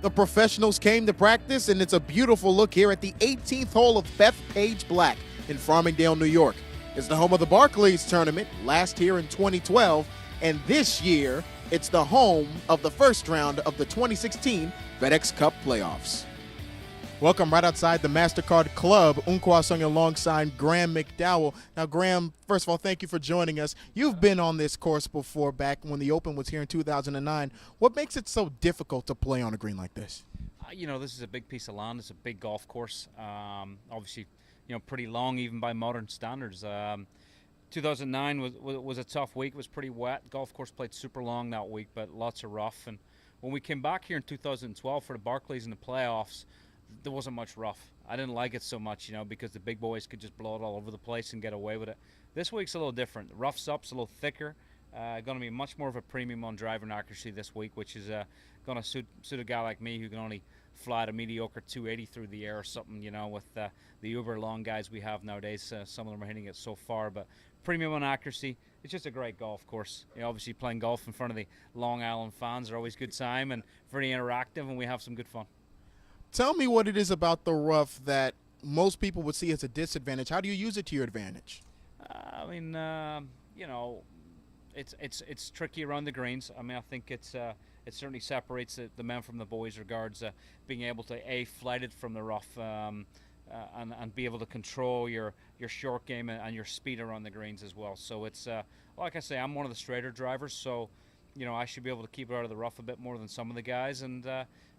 The professionals came to practice, and it's a beautiful look here at the 18th hole of Bethpage Black in Farmingdale, New York. It's the home of the Barclays tournament, last here in 2012, and this year it's the home of the first round of the 2016 FedEx Cup playoffs. Welcome right outside the MasterCard Club. Nkwa Asonye alongside Graeme McDowell. Now, Graeme, first of all, thank you for joining us. You've been on this course before, back when the Open was here in 2009. What makes it so difficult to play on a green like this? This is a big piece of land. It's a big golf course. Obviously, pretty long even by modern standards. 2009 was a tough week. It was pretty wet. Golf course played super long that week, but lots of rough. And when we came back here in 2012 for the Barclays in the playoffs, there wasn't much rough. I didn't like it so much, because the big boys could just blow it all over the place and get away with it. This week's a little different. The rough's up's a little thicker. Going to be much more of a premium on driving accuracy this week, which is going to suit a guy like me who can only fly at a mediocre 280 through the air or something, with the uber long guys we have nowadays. Some of them are hitting it so far, but premium on accuracy. It's just a great golf course. Obviously playing golf in front of the Long Island fans are always good time and very interactive, and we have some good fun. Tell me what it is about the rough that most people would see as a disadvantage. How do you use it to your advantage? It's tricky around the greens. I think it certainly separates the men from the boys regards being able to flight it from the rough and be able to control your short game and your speed around the greens as well. So it's like I say, I'm one of the straighter drivers, so I should be able to keep it out of the rough a bit more than some of the guys. And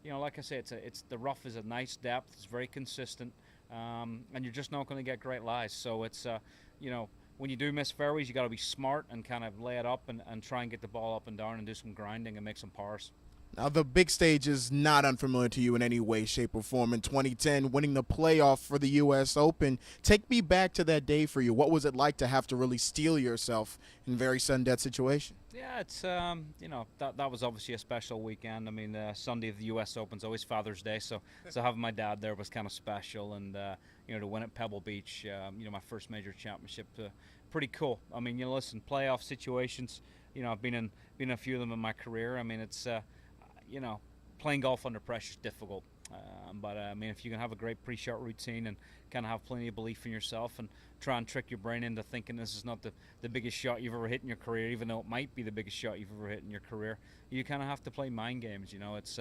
like I say, the rough is a nice depth. It's very consistent, and you're just not going to get great lies. So it's when you do miss fairways, you got to be smart and kind of lay it up and try and get the ball up and down and do some grinding and make some pars. Now, the big stage is not unfamiliar to you in any way, shape, or form. In 2010, winning the playoff for the U.S. Open. Take me back to that day for you. What was it like to have to really steel yourself in a very sudden death situation? Yeah, it's that was obviously a special weekend. Sunday of the U.S. Open's always Father's Day, so having my dad there was kind of special, and to win at Pebble Beach, my first major championship, pretty cool. Listen, playoff situations, I've been in a few of them in my career. It's playing golf under pressure is difficult. But if you can have a great pre-shot routine and kind of have plenty of belief in yourself and try and trick your brain into thinking this is not the biggest shot you've ever hit in your career, even though it might be the biggest shot you've ever hit in your career, you kind of have to play mind games. It's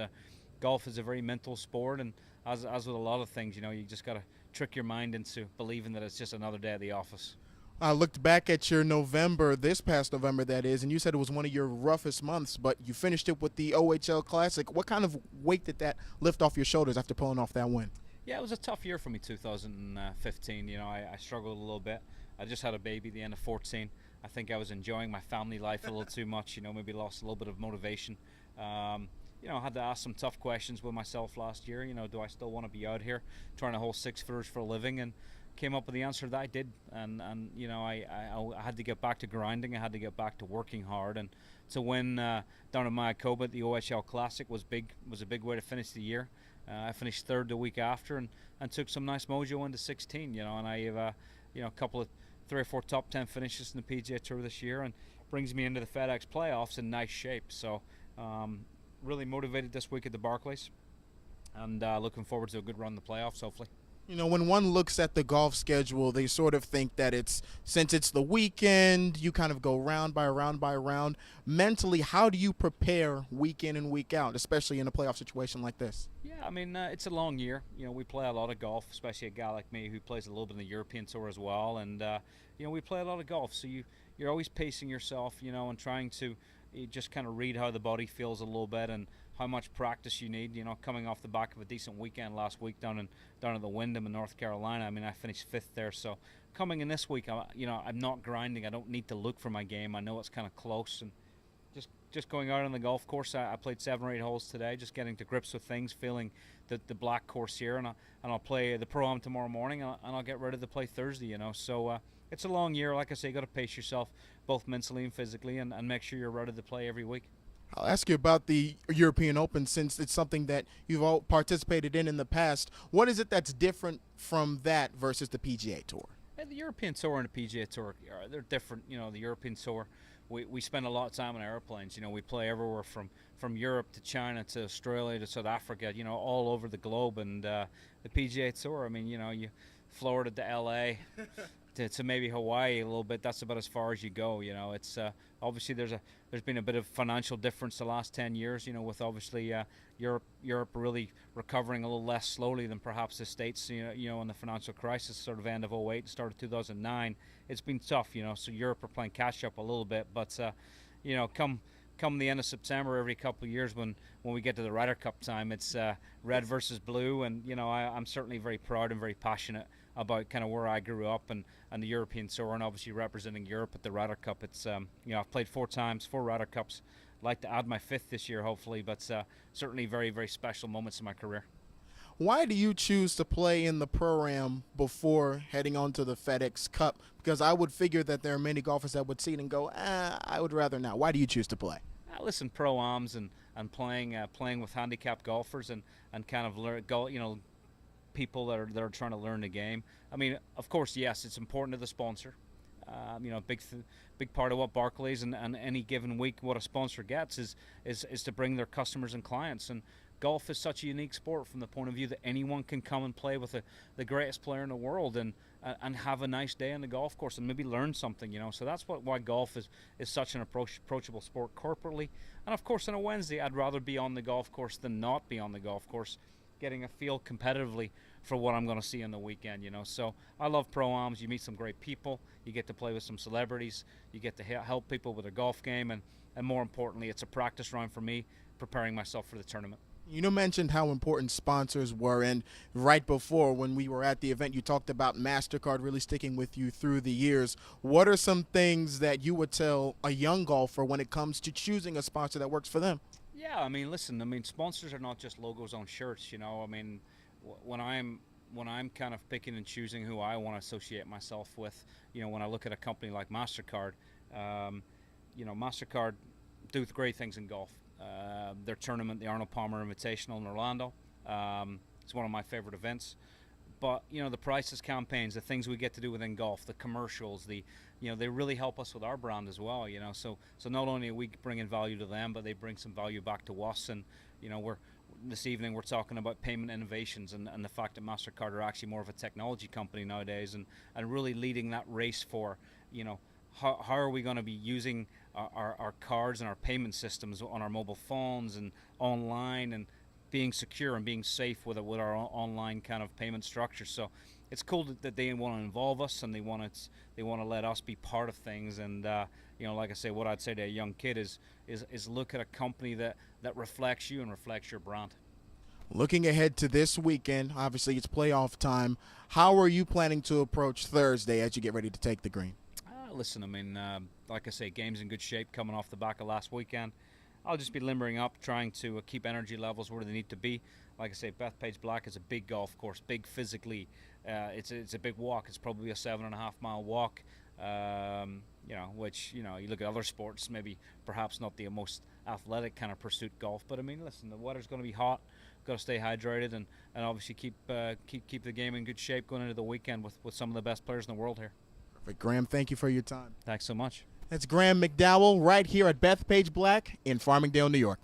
golf is a very mental sport, and as with a lot of things, you just got to trick your mind into believing that it's just another day at the office. I looked back at your November, this past November that is, and you said it was one of your roughest months, but you finished it with the OHL Classic. What kind of weight did that lift off your shoulders after pulling off that win? Yeah, it was a tough year for me, 2015. I struggled a little bit. I just had a baby at the end of 14. I think I was enjoying my family life a little too much, maybe lost a little bit of motivation. I had to ask some tough questions with myself last year. Do I still want to be out here trying to hold 6-footers for a living? And came up with the answer that I did, and I had to get back to grinding. I had to get back to working hard, and to win down in Mayakoba at the OHL Classic was a big way to finish the year. I finished third the week after and took some nice mojo into 16, and I have a couple of 3 or 4 top 10 finishes in the PGA Tour this year, and brings me into the FedEx playoffs in nice shape. So really motivated this week at the Barclays, and looking forward to a good run in the playoffs, hopefully. When one looks at the golf schedule, they sort of think that since it's the weekend, you kind of go round by round by round. Mentally, how do you prepare week in and week out, especially in a playoff situation like this? Yeah, it's a long year. We play a lot of golf, especially a guy like me who plays a little bit in the European Tour as well. And, we play a lot of golf. So you're always pacing yourself, and trying to just kind of read how the body feels a little bit and how much practice you need. Coming off the back of a decent weekend last week down at the Wyndham in North Carolina. I finished 5th there. So coming in this week, I'm not grinding. I don't need to look for my game. I know it's kind of close, and just going out on the golf course. I played 7 or 8 holes today, just getting to grips with things, feeling the black course here, and I'll play the ProAm tomorrow morning, and I'll get ready to play Thursday. So it's a long year. Like I say, you got to pace yourself both mentally and physically, and make sure you're ready to play every week. I'll ask you about the European Open, since it's something that you've all participated in the past. What is it that's different from that versus the PGA Tour? The European Tour and the PGA Tour, they're different. The European Tour, we spend a lot of time on airplanes. You know, we play everywhere from Europe to China to Australia to South Africa, you know, all over the globe. And the PGA Tour, I mean, you know, you Florida to LA to maybe Hawaii a little bit. That's about as far as you go. You know, it's obviously there's been a bit of financial difference the last 10 years. You know, with obviously Europe really recovering a little less slowly than perhaps the States. You know, in the financial crisis, sort of end of '08, start of 2009, it's been tough. You know, so Europe are playing catch up a little bit, but you know, come the end of September every couple of years when we get to the Ryder Cup time, it's red versus blue. And you know, I'm certainly very proud and very passionate about kind of where I grew up and the European Tour, and obviously representing Europe at the Ryder Cup. It's you know, I've played 4 times, 4 Ryder Cups. I'd like to add my 5th this year, hopefully, but certainly very, very special moments in my career. Why do you choose to play in the ProAm before heading on to the FedEx Cup? Because I would figure that there are many golfers that would see it and go, I would rather not. Why do you choose to play? Listen, ProAms and playing with handicapped golfers and kind of you know, people that are trying to learn the game. I mean, of course, yes, it's important to the sponsor. You know, big part of what Barclays and any given week, what a sponsor gets is to bring their customers and clients. And golf is such a unique sport from the point of view that anyone can come and play with the greatest player in the world and have a nice day on the golf course and maybe learn something. You know, so that's why golf is such an approachable sport corporately. And of course, on a Wednesday, I'd rather be on the golf course than not be on the golf course, getting a feel competitively for what I'm going to see on the weekend, you know. So I love ProAms. You meet some great people. You get to play with some celebrities. You get to help people with their golf game. And more importantly, it's a practice round for me, preparing myself for the tournament. You mentioned how important sponsors were, and right before when we were at the event, you talked about MasterCard really sticking with you through the years. What are some things that you would tell a young golfer when it comes to choosing a sponsor that works for them? Yeah, I mean, listen, I mean, sponsors are not just logos on shirts, you know. I mean, when I'm kind of picking and choosing who I want to associate myself with, you know, when I look at a company like MasterCard, you know, MasterCard do great things in golf. Their tournament, the Arnold Palmer Invitational in Orlando, it's one of my favorite events. But you know, the prices campaigns, the things we get to do within golf, the commercials, you know, they really help us with our brand as well. You know, so not only are we bringing value to them, but they bring some value back to us. And you know, this evening we're talking about payment innovations and the fact that MasterCard are actually more of a technology company nowadays, and really leading that race for, you know, how are we going to be using our cards and our payment systems on our mobile phones and online, and being secure and being safe with our online kind of payment structure. So it's cool that they want to involve us, and they want to let us be part of things. And you know, like I say, what I'd say to a young kid is look at a company that reflects you and reflects your brand. Looking ahead to this weekend, obviously it's playoff time. How are you planning to approach Thursday as you get ready to take the green? Listen, I mean, like I say, game's in good shape coming off the back of last weekend. I'll just be limbering up, trying to keep energy levels where they need to be. Like I say, Bethpage Black is a big golf course, big physically. It's a big walk. It's probably a 7.5-mile walk. You know, which, you know, you look at other sports, maybe perhaps not the most athletic kind of pursuit golf. But I mean, listen, the weather's going to be hot. Got to stay hydrated and obviously keep the game in good shape going into the weekend with some of the best players in the world here. Perfect. Graeme, thank you for your time. Thanks so much. That's Graeme McDowell right here at Bethpage Black in Farmingdale, New York.